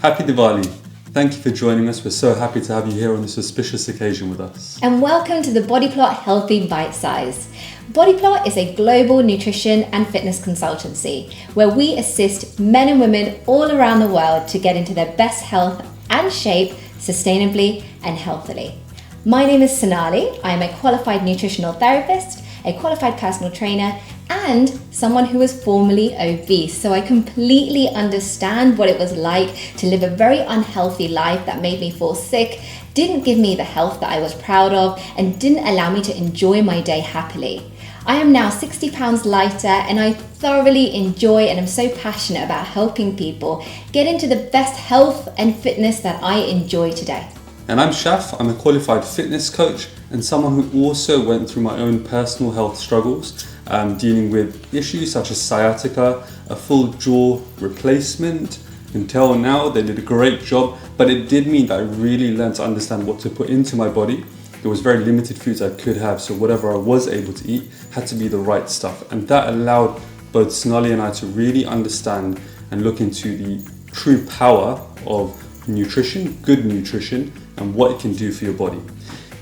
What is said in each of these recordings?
Happy Diwali! Thank you for joining us. We're so happy to have you here on this auspicious occasion with us. And welcome to the BodyPlot Healthy Bitesize. BodyPlot is a global nutrition and fitness consultancy where we assist men and women all around the world to get into their best health and shape sustainably and healthily. My name is Sonali. I am a qualified nutritional therapist, a qualified personal trainer, and someone who was formerly obese. So I completely understand what it was like to live a very unhealthy life that made me fall sick, didn't give me the health that I was proud of, and didn't allow me to enjoy my day happily. I am now 60 pounds lighter and I thoroughly enjoy and am so passionate about helping people get into the best health and fitness that I enjoy today. And I'm Shaf. I'm a qualified fitness coach and someone who also went through my own personal health struggles, dealing with issues such as sciatica, a full jaw replacement. Until now, they did a great job, but it did mean that I really learned to understand what to put into my body. There was very limited foods I could have, so whatever I was able to eat had to be the right stuff. And that allowed both Sonali and I to really understand and look into the true power of nutrition, good nutrition, and what it can do for your body.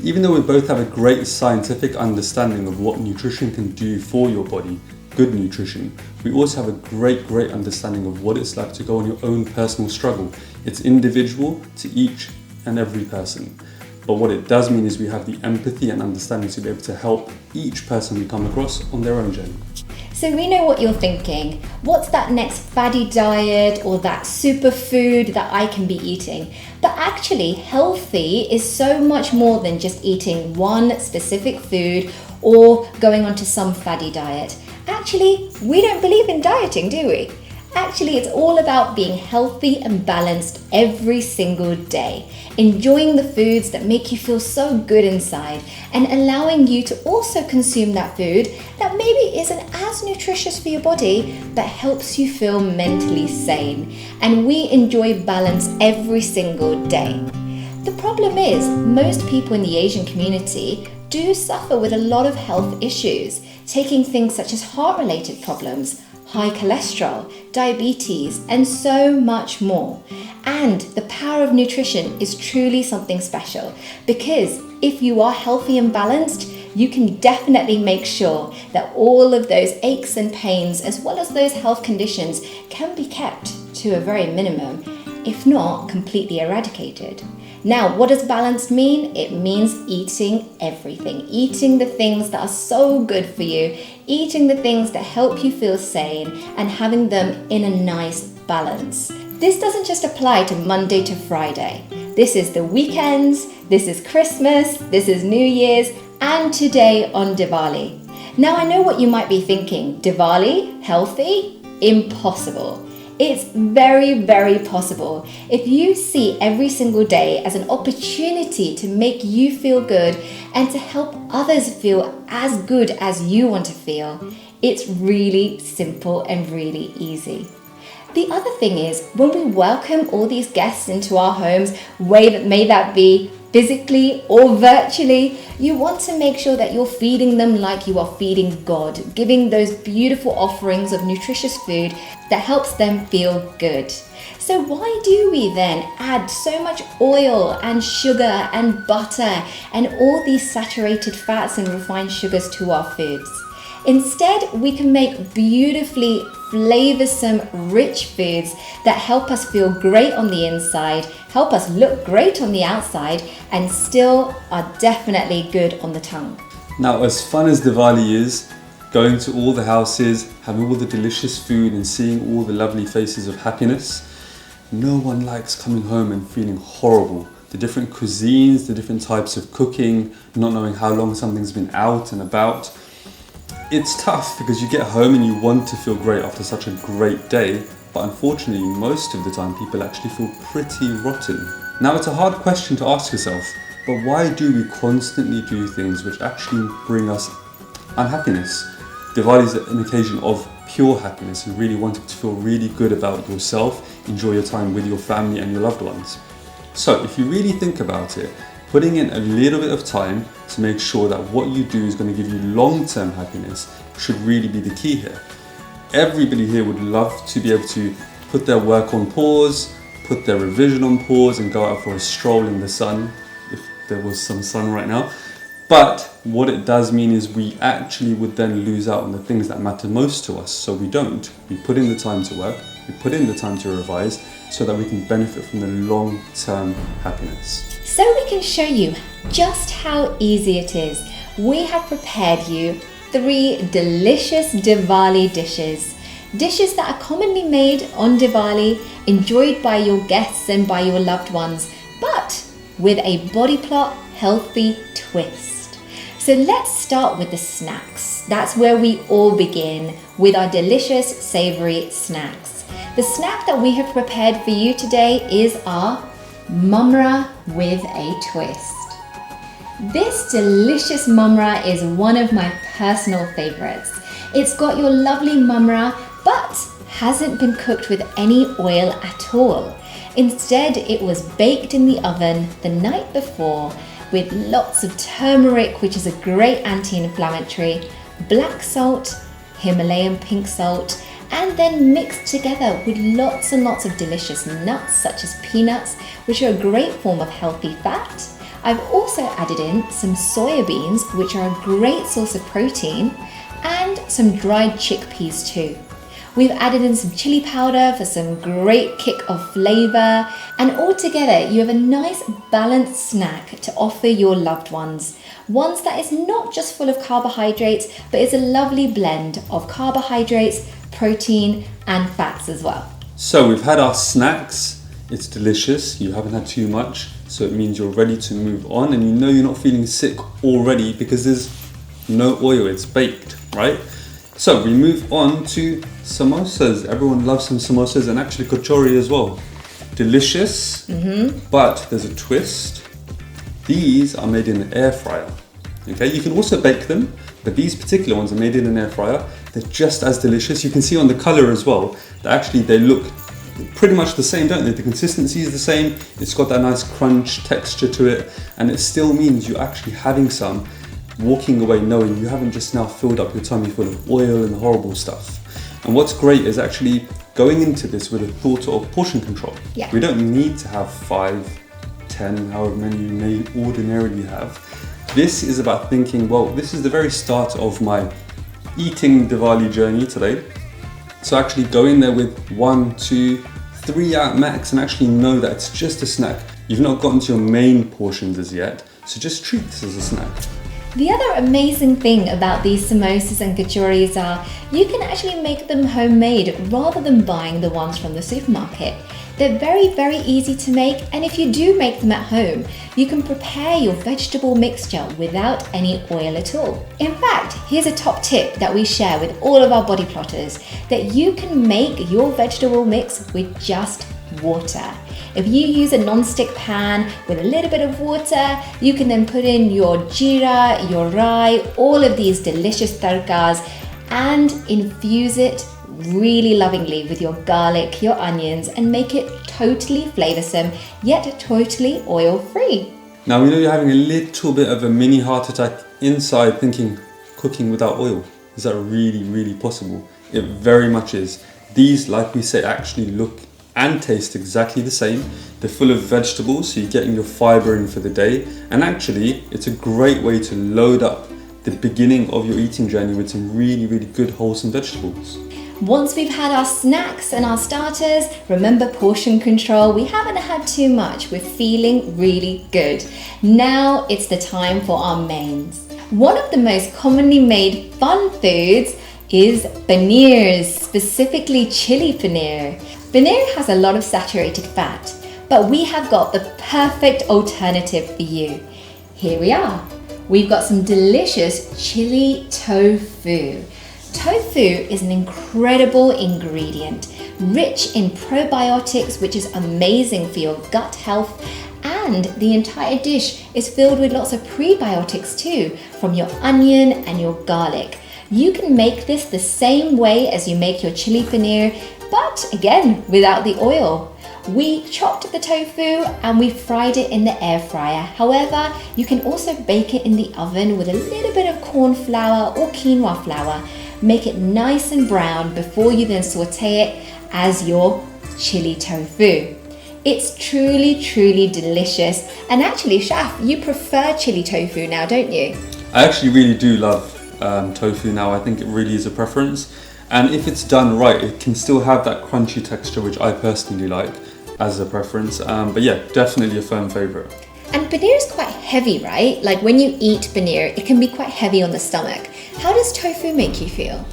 Even though we both have a great scientific understanding of what nutrition can do for your body, good nutrition, we also have a great understanding of what it's like to go on your own personal struggle. It's individual to each and every person. But what it does mean is we have the empathy and understanding to be able to help each person we come across on their own journey. So we know what you're thinking. What's that next faddy diet or that superfood that I can be eating? But actually, healthy is so much more than just eating one specific food or going onto some faddy diet. Actually, we don't believe in dieting, do we? Actually, it's all about being healthy and balanced every single day, enjoying the foods that make you feel so good inside, and allowing you to also consume that food that maybe isn't as nutritious for your body, but helps you feel mentally sane. And we enjoy balance every single day. The problem is, most people in the Asian community do suffer with a lot of health issues, taking things such as heart-related problems, high cholesterol, diabetes, and so much more. And the power of nutrition is truly something special because if you are healthy and balanced, you can definitely make sure that all of those aches and pains, as well as those health conditions, can be kept to a very minimum, if not completely eradicated. Now, what does balanced mean? It means eating everything, eating the things that are so good for you, eating the things that help you feel sane, and having them in a nice balance. This doesn't just apply to Monday to Friday. This is the weekends, this is Christmas, this is New Year's, and today on Diwali. Now, I know what you might be thinking. Diwali? Healthy? Impossible. It's very possible. If you see every single day as an opportunity to make you feel good and to help others feel as good as you want to feel, it's really simple and really easy. The other thing is, when we welcome all these guests into our homes, may that be physically or virtually, you want to make sure that you're feeding them like you are feeding God, giving those beautiful offerings of nutritious food that helps them feel good. So why do we then add so much oil and sugar and butter and all these saturated fats and refined sugars to our foods? Instead, we can make beautifully flavoursome, rich foods that help us feel great on the inside, help us look great on the outside, and still are definitely good on the tongue. Now, as fun as Diwali is, going to all the houses, having all the delicious food and seeing all the lovely faces of happiness, no one likes coming home and feeling horrible. The different cuisines, the different types of cooking, not knowing how long something's been out and about. It's tough because you get home and you want to feel great after such a great day, but unfortunately most of the time people actually feel pretty rotten. Now, it's a hard question to ask yourself, but why do we constantly do things which actually bring us unhappiness? Diwali is an occasion of pure happiness and really wanting to feel really good about yourself, enjoy your time with your family and your loved ones. So if you really think about it, putting in a little bit of time to make sure that what you do is going to give you long-term happiness should really be the key here. Everybody here would love to be able to put their work on pause, put their revision on pause and go out for a stroll in the sun, if there was some sun right now. But what it does mean is we actually would then lose out on the things that matter most to us. So we don't. We put in the time to work, we put in the time to revise, so that we can benefit from the long-term happiness. So we can show you just how easy it is. We have prepared you 3 delicious Diwali dishes. Dishes that are commonly made on Diwali, enjoyed by your guests and by your loved ones, but with a body plot healthy twist. So let's start with the snacks. That's where we all begin, with our delicious savory snacks. The snack that we have prepared for you today is our mumra with a twist. This delicious mumra is one of my personal favorites. It's got your lovely mumra, but hasn't been cooked with any oil at all. Instead, it was baked in the oven the night before with lots of turmeric, which is a great anti-inflammatory, black salt, Himalayan pink salt, and then mixed together with lots and lots of delicious nuts such as peanuts, which are a great form of healthy fat. I've also added in some soya beans, which are a great source of protein, and some dried chickpeas too. We've added in some chili powder for some great kick of flavour, and altogether you have a nice balanced snack to offer your loved ones. One that is not just full of carbohydrates, but is a lovely blend of carbohydrates, protein and fats as well. So we've had our snacks. It's delicious. You haven't had too much, so it means you're ready to move on, and you know you're not feeling sick already because there's no oil, it's baked, right? So we move on to samosas. Everyone loves some samosas, and actually kachori as well. Delicious, but there's a twist. These are made in an air fryer. Okay, you can also bake them, but these particular ones are made in an air fryer. They're just as delicious. You can see on the color as well that actually they look pretty much the same, don't they? The consistency is the same. It's got that nice crunch texture to it, and it still means you're actually having some, walking away knowing you haven't just now filled up your tummy full of oil and horrible stuff. And what's great is actually going into this with a thought of portion control. Yeah. We don't need to have 5, 10, however many you may ordinarily have. This is about thinking, well, this is the very start of my eating Diwali journey today. So actually go in there with 1, 2, 3 at max, and actually know that it's just a snack. You've not gotten to your main portions as yet, so just treat this as a snack. The other amazing thing about these samosas and kachoris are you can actually make them homemade rather than buying the ones from the supermarket. They're very, very easy to make, and if you do make them at home, you can prepare your vegetable mixture without any oil at all. In fact, here's a top tip that we share with all of our body plotters, that you can make your vegetable mix with just water. If you use a non-stick pan with a little bit of water, you can then put in your jeera, your rai, all of these delicious tadkas, and infuse it really lovingly with your garlic, your onions, and make it totally flavoursome, yet totally oil-free. Now we know you're having a little bit of a mini heart attack inside thinking, cooking without oil, is that really, really possible? It very much is. These, like we say, actually look and taste exactly the same. They're full of vegetables, so you're getting your fibre in for the day. And actually, it's a great way to load up the beginning of your eating journey with some really, really good wholesome vegetables. Once we've had our snacks and our starters, remember portion control. We haven't had too much. We're feeling really good. Now it's the time for our mains. One of the most commonly made fun foods is paneers, specifically chili paneer. Paneer has a lot of saturated fat, but we have got the perfect alternative for you. Here we are. We've got some delicious chili tofu. Tofu is an incredible ingredient, rich in probiotics, which is amazing for your gut health, and the entire dish is filled with lots of prebiotics too, from your onion and your garlic. You can make this the same way as you make your chili paneer, but again, without the oil. We chopped the tofu and we fried it in the air fryer. However, you can also bake it in the oven with a little bit of corn flour or quinoa flour. Make it nice and brown before you then saute it as your chili tofu. It's truly, truly delicious. And actually, Shaf, you prefer chili tofu now, don't you? I actually really do love tofu now. I think it really is a preference. And if it's done right, it can still have that crunchy texture, which I personally like as a preference. But yeah, definitely a firm favorite. And paneer is quite heavy, right? Like when you eat paneer, it can be quite heavy on the stomach. How does tofu make you feel?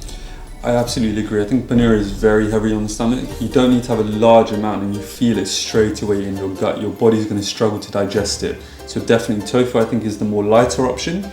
I absolutely agree. I think paneer is very heavy on the stomach. You don't need to have a large amount and you feel it straight away in your gut. Your body's going to struggle to digest it. So definitely tofu, I think, is the more lighter option,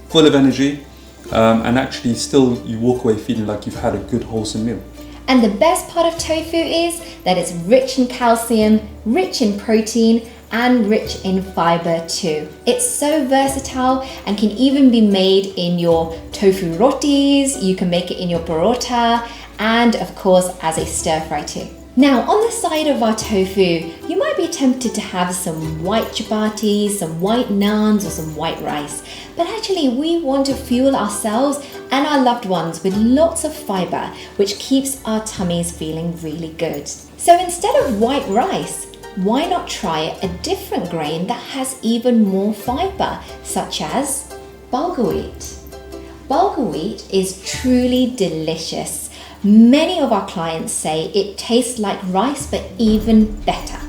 full of energy, and actually still you walk away feeling like you've had a good wholesome meal. And the best part of tofu is that it's rich in calcium, rich in protein, and rich in fiber too. It's so versatile and can even be made in your tofu rotis, you can make it in your parota, and of course as a stir fry too. Now on the side of our tofu, you might be tempted to have some white chapatis, some white naans or some white rice. But actually we want to fuel ourselves and our loved ones with lots of fiber, which keeps our tummies feeling really good. So instead of white rice, why not try a different grain that has even more fiber, such as bulgur wheat? Bulgur wheat is truly delicious. Many of our clients say it tastes like rice, but even better.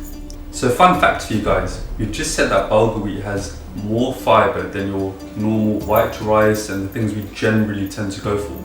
So fun fact for you guys, we've just said that bulgur wheat has more fiber than your normal white rice and the things we generally tend to go for.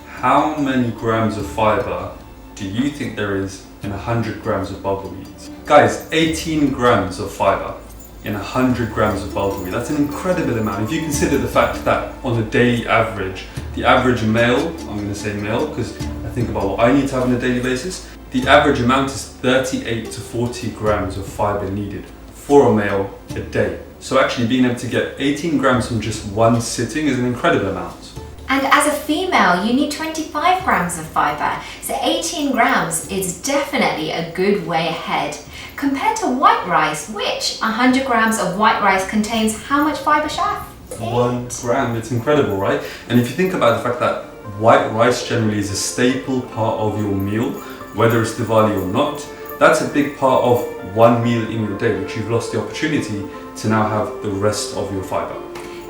How many grams of fiber do you think there is in 100 grams of bulgur wheat? Guys, 18 grams of fiber in 100 grams of bulgur wheat. That's an incredible amount. If you consider the fact that on a daily average, the average male, I'm going to say male because I think about what I need to have on a daily basis, the average amount is 38 to 40 grams of fiber needed for a male a day. So actually being able to get 18 grams from just one sitting is an incredible amount. And as a female, you need 25 grams of fiber. So 18 grams is definitely a good way ahead. Compared to white rice, which 100 grams of white rice contains how much fiber, Shaf? 1 gram, it's incredible, right? And if you think about the fact that white rice generally is a staple part of your meal, whether it's Diwali or not, that's a big part of one meal in your day, which you've lost the opportunity to now have the rest of your fiber.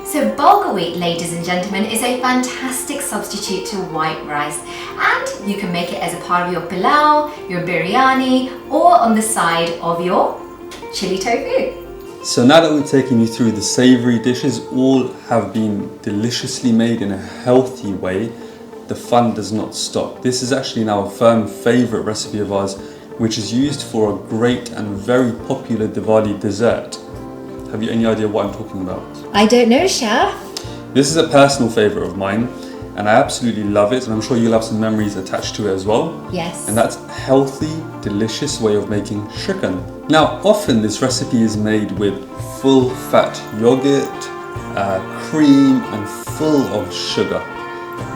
So bulgur wheat, ladies and gentlemen, is a fantastic substitute to white rice, and you can make it as a part of your pilau, your biryani, or on the side of your chili tofu. So now that we've taken you through the savoury dishes, all have been deliciously made in a healthy way, the fun does not stop. This is actually now a firm favourite recipe of ours, which is used for a great and very popular Diwali dessert. Have you any idea what I'm talking about? I don't know, Shaf. This is a personal favourite of mine and I absolutely love it, and I'm sure you'll have some memories attached to it as well. Yes. And that's a healthy, delicious way of making chicken. Now, often this recipe is made with full fat yogurt, cream and full of sugar.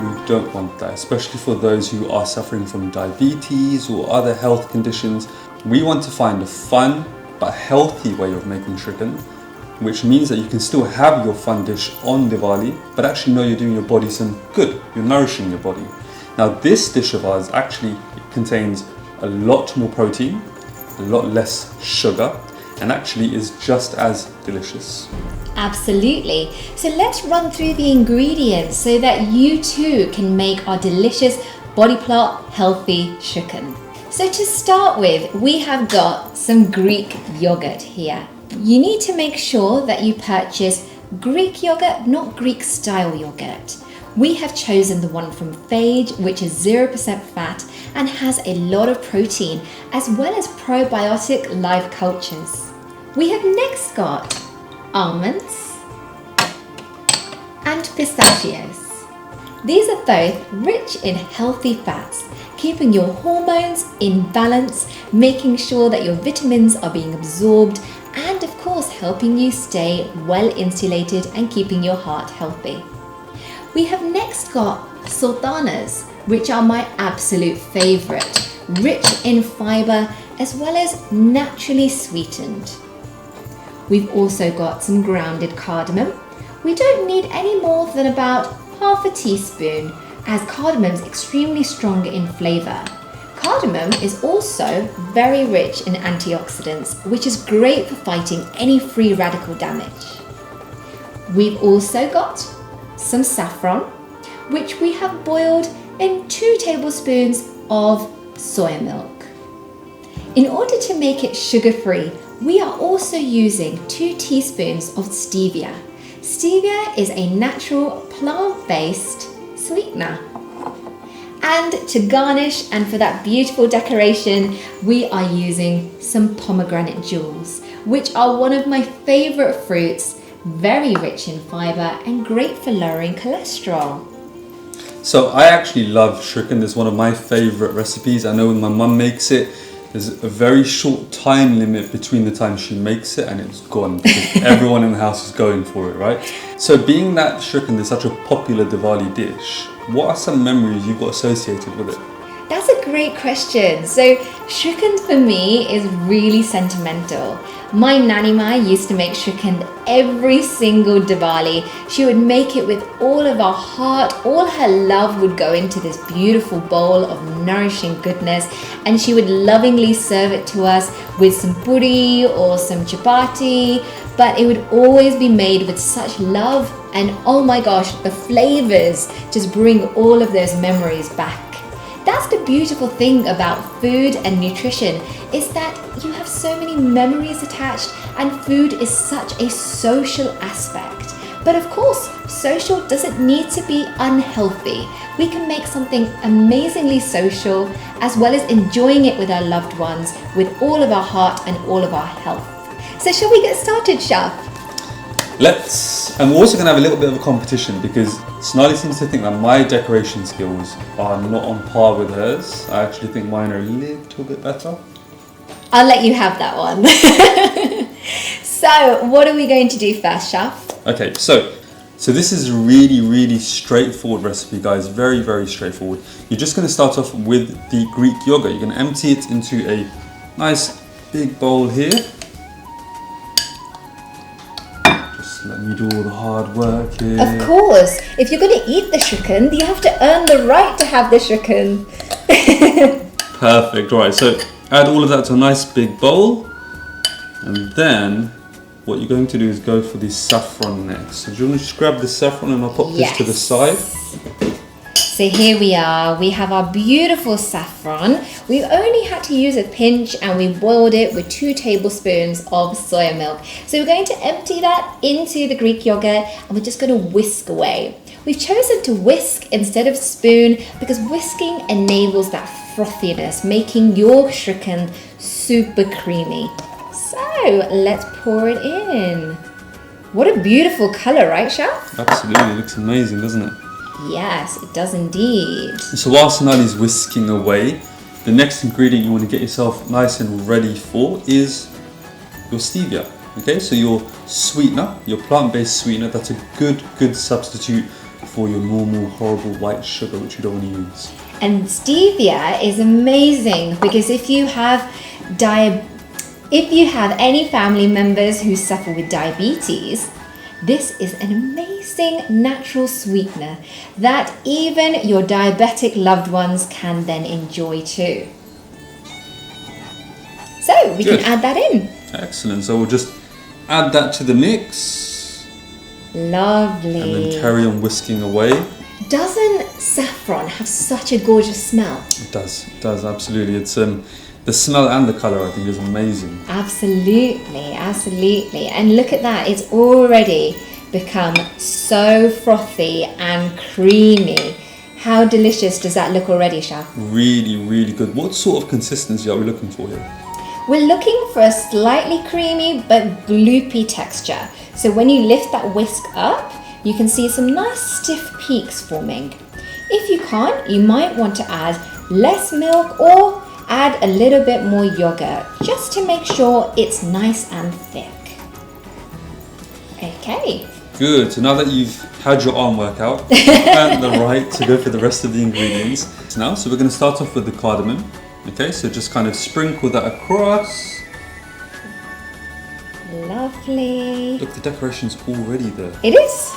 We don't want that, especially for those who are suffering from diabetes or other health conditions. We want to find a fun but healthy way of making chicken, which means that you can still have your fun dish on Diwali, but actually know you're doing your body some good, you're nourishing your body. Now this dish of ours actually contains a lot more protein, a lot less sugar, and actually is just as delicious. Absolutely. So let's run through the ingredients so that you too can make our delicious body plot healthy chicken. So to start with, we have got some Greek yogurt here. You need to make sure that you purchase Greek yogurt, not Greek style yogurt. We have chosen the one from Phage, which is 0% fat and has a lot of protein, as well as probiotic live cultures. We have next got almonds and pistachios. These are both rich in healthy fats, keeping your hormones in balance, making sure that your vitamins are being absorbed, and of course helping you stay well insulated and keeping your heart healthy. We have next got sultanas, which are my absolute favourite, rich in fibre as well as naturally sweetened. We've also got some grounded cardamom. We don't need any more than about half a teaspoon, as cardamom is extremely strong in flavour. Cardamom is also very rich in antioxidants, which is great for fighting any free radical damage. We've also got some saffron, which we have boiled in 2 tablespoons of soy milk. In order to make it sugar-free, we are also using 2 teaspoons of stevia. Stevia is a natural plant-based sweetener. And to garnish and for that beautiful decoration, we are using some pomegranate jewels, which are one of my favorite fruits, very rich in fiber and great for lowering cholesterol. So I actually love shrikhand. It's one of my favorite recipes. I know when my mum makes it, there's a very short time limit between the time she makes it and it's gone because everyone in the house is going for it, right? So being that shrikhand is such a popular Diwali dish, what are some memories you've got associated with it? That's a great question. So shrikhand for me is really sentimental. My nanny ma used to make shrikhand every single Diwali. She would make it with all of her heart. All her love would go into this beautiful bowl of nourishing goodness, and she would lovingly serve it to us with some puri or some chapati, but it would always be made with such love, and oh my gosh, the flavors just bring all of those memories back. That's the beautiful thing about food and nutrition, is that you have so many memories attached, and food is such a social aspect. But of course, social doesn't need to be unhealthy. We can make something amazingly social, as well as enjoying it with our loved ones, with all of our heart and all of our health. So shall we get started, Shaf? Let's, and we're also going to have a little bit of a competition because Sonali seems to think that my decoration skills are not on par with hers. I actually think mine are a little bit better. I'll let you have that one. So, what are we going to do first, Shaf? Okay, so this is a really straightforward recipe, guys. Very, very straightforward. You're just going to start off with the Greek yogurt. You're going to empty it into a nice big bowl here. Let me do all the hard work here. Of course, if you're going to eat the shrikhand, you have to earn the right to have the shrikhand. Perfect. All right, so add all of that to a nice big bowl, and then what you're going to do is go for the saffron next. So do you want to just grab the saffron and I'll pop this to the side? So here we are, we have our beautiful saffron. We only had to use a pinch and we boiled it with 2 tablespoons of soya milk. So we're going to empty that into the Greek yogurt and we're just going to whisk away. We've chosen to whisk instead of spoon because whisking enables that frothiness, making your shrikhand super creamy. So let's pour it in. What a beautiful color, right, Shaf? Absolutely, it looks amazing, doesn't it? Yes, it does indeed. So while Sonali's whisking away, the next ingredient you want to get yourself nice and ready for is your stevia. Okay, so your sweetener, your plant-based sweetener, that's a good substitute for your normal horrible white sugar which you don't want to use. And stevia is amazing because if you have any family members who suffer with diabetes, this is an amazing natural sweetener that even your diabetic loved ones can then enjoy too. So we can add that in. Excellent. So we'll just add that to the mix. Lovely. And then carry on whisking away. Doesn't saffron have such a gorgeous smell? It does, absolutely. It's the smell and the colour, I think, is amazing. Absolutely. And look at that, it's already become so frothy and creamy. How delicious does that look already, Shaf? Really good. What sort of consistency are we looking for here? We're looking for a slightly creamy but gloopy texture. So when you lift that whisk up, you can see some nice stiff peaks forming. If you can't, you might want to add less milk or add a little bit more yogurt just to make sure it's nice and thick. Okay. Good. So now that you've had your arm workout, you've earned the right to go for the rest of the ingredients. So we're going to start off with the cardamom. Okay, so just kind of sprinkle that across. Lovely. Look, the decoration's already there. It is.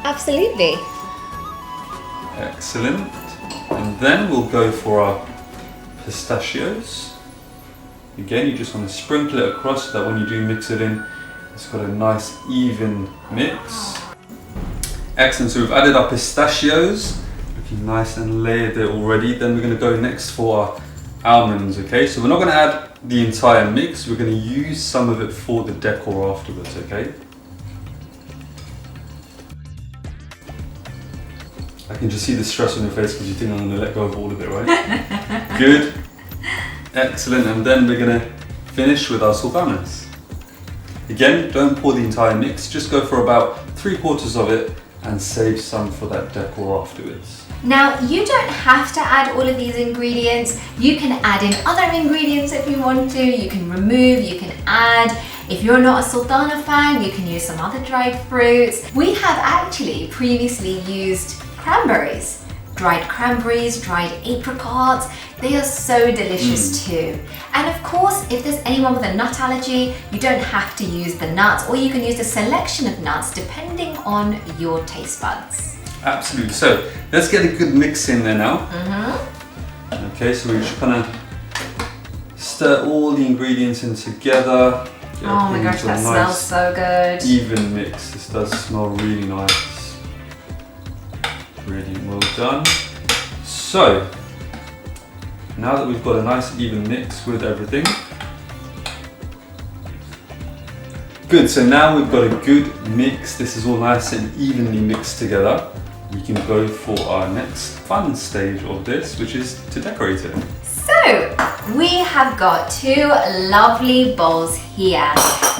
Absolutely. Excellent. And then we'll go for our pistachios. Again, you just want to sprinkle it across so that when you do mix it in, it's got a nice even mix. Excellent, so we've added our pistachios, looking nice and layered there already. Then we're going to go next for our almonds, okay? So we're not going to add the entire mix, we're going to use some of it for the decor afterwards, okay? I can just see the stress on your face because you think I'm going to let go of all of it, right? Good. Excellent, and then we're going to finish with our sultanas. Again, don't pour the entire mix, just go for about 3/4 of it and save some for that decor afterwards. Now, you don't have to add all of these ingredients. You can add in other ingredients if you want to. You can remove, you can add. If you're not a sultana fan, you can use some other dried fruits. We have actually previously used cranberries. Dried cranberries, dried apricots. They are so delicious too. And of course, if there's anyone with a nut allergy, you don't have to use the nuts, or you can use a selection of nuts depending on your taste buds. Absolutely. So let's get a good mix in there now. Okay, so we just kind of stir all the ingredients in together. Oh my gosh, that smells so good. Even mix. This does smell really nice. Really well done. So now that we've got a nice even mix with everything. Good, so now we've got a good mix. This is all nice and evenly mixed together. We can go for our next fun stage of this, which is to decorate it. So we have got 2 lovely bowls here.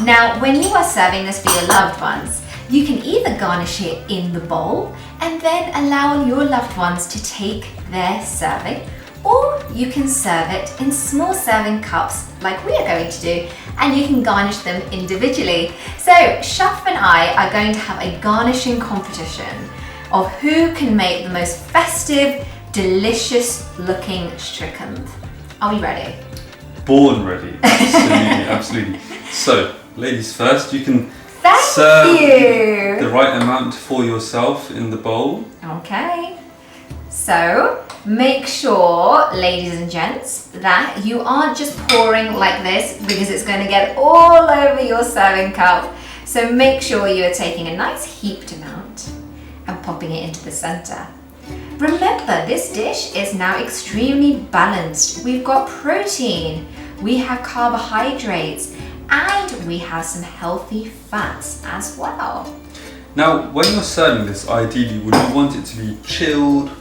Now, when you are serving this for your loved ones, you can either garnish it in the bowl and then allow your loved ones to take their serving, or you can serve it in small serving cups like we are going to do, and you can garnish them individually. So Shaf and I are going to have a garnishing competition of who can make the most festive, delicious looking shrikhand. Are we ready? Born ready, absolutely, absolutely. So, ladies first, you can Thank serve you. the right amount for yourself in the bowl. Okay. So, make sure, ladies and gents, that you aren't just pouring like this because it's going to get all over your serving cup. So make sure you are taking a nice heaped amount and popping it into the center. Remember, this dish is now extremely balanced. We've got protein, we have carbohydrates, and we have some healthy fats as well. Now, when you're serving this, ideally, would you want it to be chilled,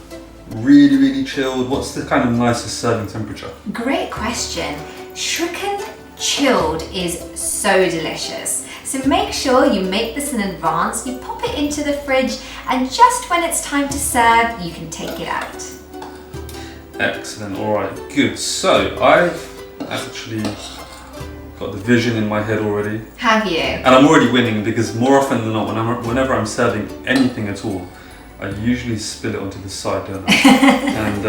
really, really chilled? What's the kind of nicest serving temperature? Great question. Shrikhand chilled is so delicious. So make sure you make this in advance, you pop it into the fridge, and just when it's time to serve, you can take it out. Excellent, all right, good. So I've actually got the vision in my head already. Have you? And I'm already winning because more often than not, whenever I'm serving anything at all, I usually spill it onto the side, don't I? And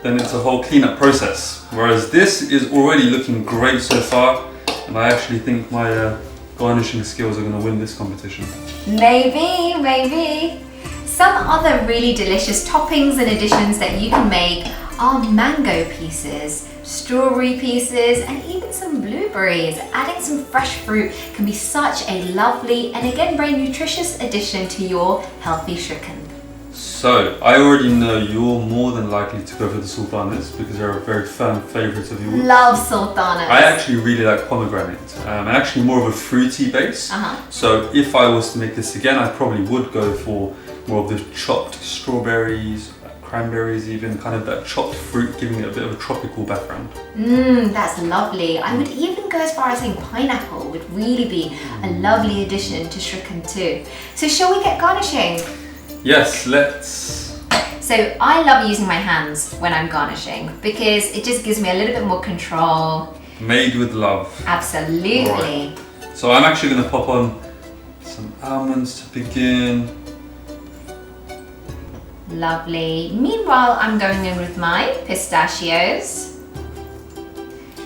then it's a whole cleanup process. Whereas this is already looking great so far, and I actually think my garnishing skills are going to win this competition. Maybe, maybe. Some other really delicious toppings and additions that you can make are mango pieces, strawberry pieces, and even some blueberries. Adding some fresh fruit can be such a lovely and again very nutritious addition to your healthy shrikhand. So, I already know you're more than likely to go for the sultanas because they're a very firm favourite of yours. Love sultanas. I actually really like pomegranate, and actually more of a fruity base. So if I was to make this again, I probably would go for more of the chopped strawberries, cranberries even, kind of that chopped fruit, giving it a bit of a tropical background. That's lovely. I would even go as far as saying pineapple would really be a lovely addition to shrikhand too. So shall we get garnishing? Yes, let's. So I love using my hands when I'm garnishing because it just gives me a little bit more control. Made with love. Absolutely. Right. So I'm actually going to pop on some almonds to begin. Lovely. Meanwhile, I'm going in with my pistachios.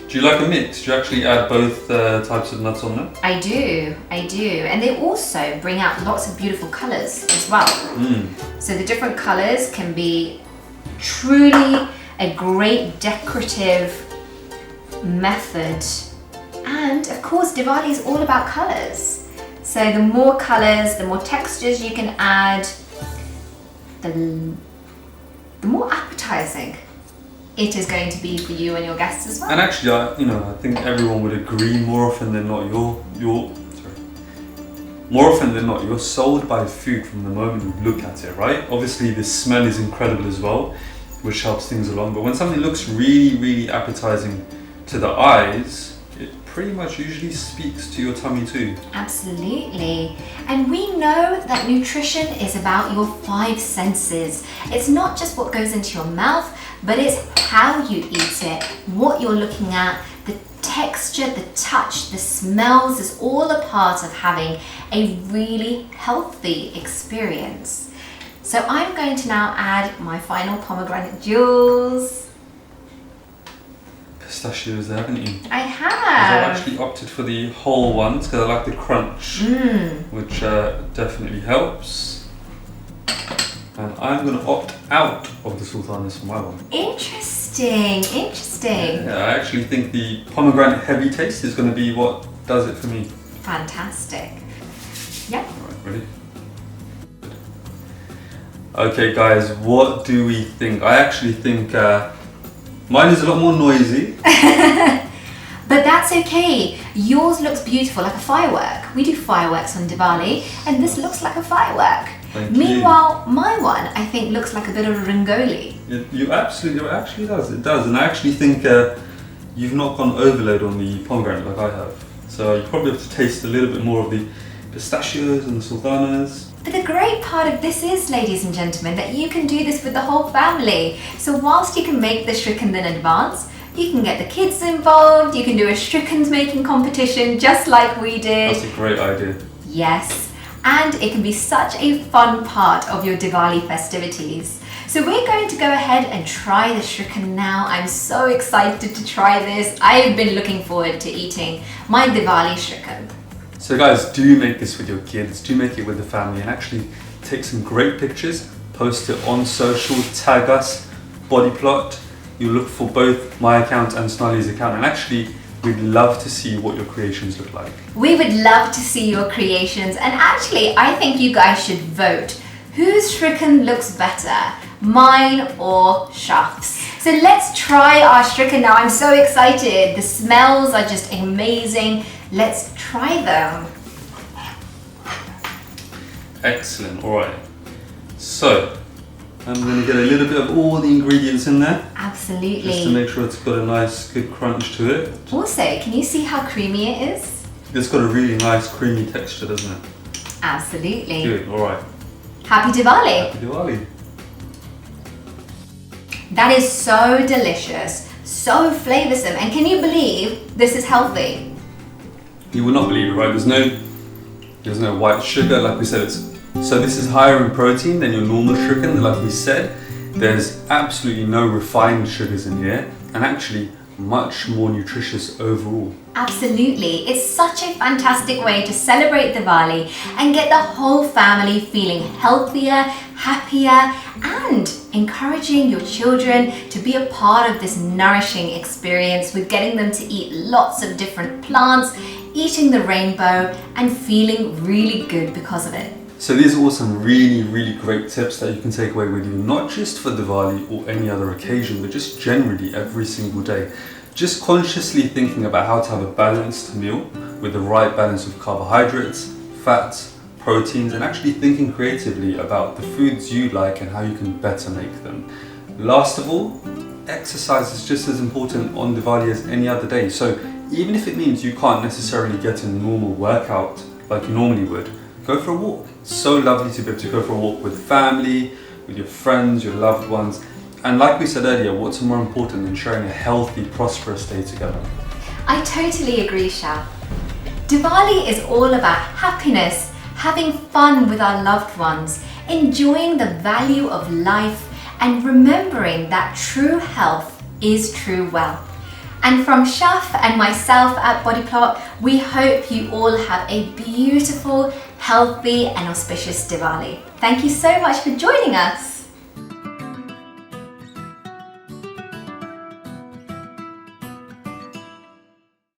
Do you like a mix? Do you actually add both types of nuts on there? I do. And they also bring out lots of beautiful colours as well. So the different colours can be truly a great decorative method. And of course, Diwali is all about colors. So the more colors, the more textures you can add, the more appetizing it is going to be for you and your guests as well. And actually, I think everyone would agree more often than not, more often than not, you're sold by food from the moment you look at it, right? Obviously, the smell is incredible as well, which helps things along. But when something looks really, really appetizing to the eyes, it pretty much usually speaks to your tummy too. Absolutely. And we know that nutrition is about your 5 senses. It's not just what goes into your mouth, but it's how you eat it, what you're looking at, the texture, the touch, the smells is all a part of having a really healthy experience. So I'm going to now add my final pomegranate jewels. Pistachios there, haven't you? I have. I've actually opted for the whole ones because I like the crunch, which definitely helps. And I'm going to opt out of the sultanas for my one. Interesting. Yeah, I actually think the pomegranate heavy taste is going to be what does it for me. Fantastic. Yep. Alright, ready? Good. Okay guys, what do we think? I actually think mine is a lot more noisy. But that's okay. Yours looks beautiful, like a firework. We do fireworks on Diwali, and this looks like a firework. Meanwhile, my one, I think, looks like a bit of a rangoli. It actually does. It does. And I actually think you've not gone overload on the pomegranate like I have. So you probably have to taste a little bit more of the pistachios and the sultanas. But the great part of this is, ladies and gentlemen, that you can do this with the whole family. So whilst you can make the shrikhand in advance, you can get the kids involved, you can do a shrikhand making competition just like we did. That's a great idea. Yes. And it can be such a fun part of your Diwali festivities. So we're going to go ahead and try the shrikhand now. I'm so excited to try this. I've been looking forward to eating my Diwali shrikhand. So guys, do make this with your kids, do make it with the family, and actually take some great pictures, post it on social, tag us, body plot. You look for both my account and Sonali's account, and actually we'd love to see what your creations look like. We would love to see your creations, and actually I think you guys should vote. Whose shrikhand looks better, mine or Shaf's? So let's try our shrikhand now. I'm so excited. The smells are just amazing. Let's try them. Excellent, alright. So, I'm going to get a little bit of all the ingredients in there. Absolutely. Just to make sure it's got a nice, good crunch to it. Also, can you see how creamy it is? It's got a really nice, creamy texture, doesn't it? Absolutely. Good, alright. Happy Diwali. Happy Diwali. That is so delicious, so flavoursome, and can you believe this is healthy? You will not believe it, right? There's no white sugar, like we said. So this is higher in protein than your normal shrikhand, like we said. There's absolutely no refined sugars in here, and actually much more nutritious overall. Absolutely. It's such a fantastic way to celebrate Diwali and get the whole family feeling healthier, happier, and encouraging your children to be a part of this nourishing experience with getting them to eat lots of different plants, eating the rainbow, and feeling really good because of it. So these are all some really, really great tips that you can take away with you, not just for Diwali or any other occasion, but just generally every single day. Just consciously thinking about how to have a balanced meal with the right balance of carbohydrates, fats, proteins, and actually thinking creatively about the foods you like and how you can better make them. Last of all, exercise is just as important on Diwali as any other day. So even if it means you can't necessarily get a normal workout like you normally would, go for a walk. It's so lovely to be able to go for a walk with family, with your friends, your loved ones. And like we said earlier, what's more important than sharing a healthy, prosperous day together? I totally agree, Shaf. Diwali is all about happiness, having fun with our loved ones, enjoying the value of life, and remembering that true health is true wealth. And from Shaf and myself at Bodyplot, we hope you all have a beautiful, healthy and auspicious Diwali. Thank you so much for joining us.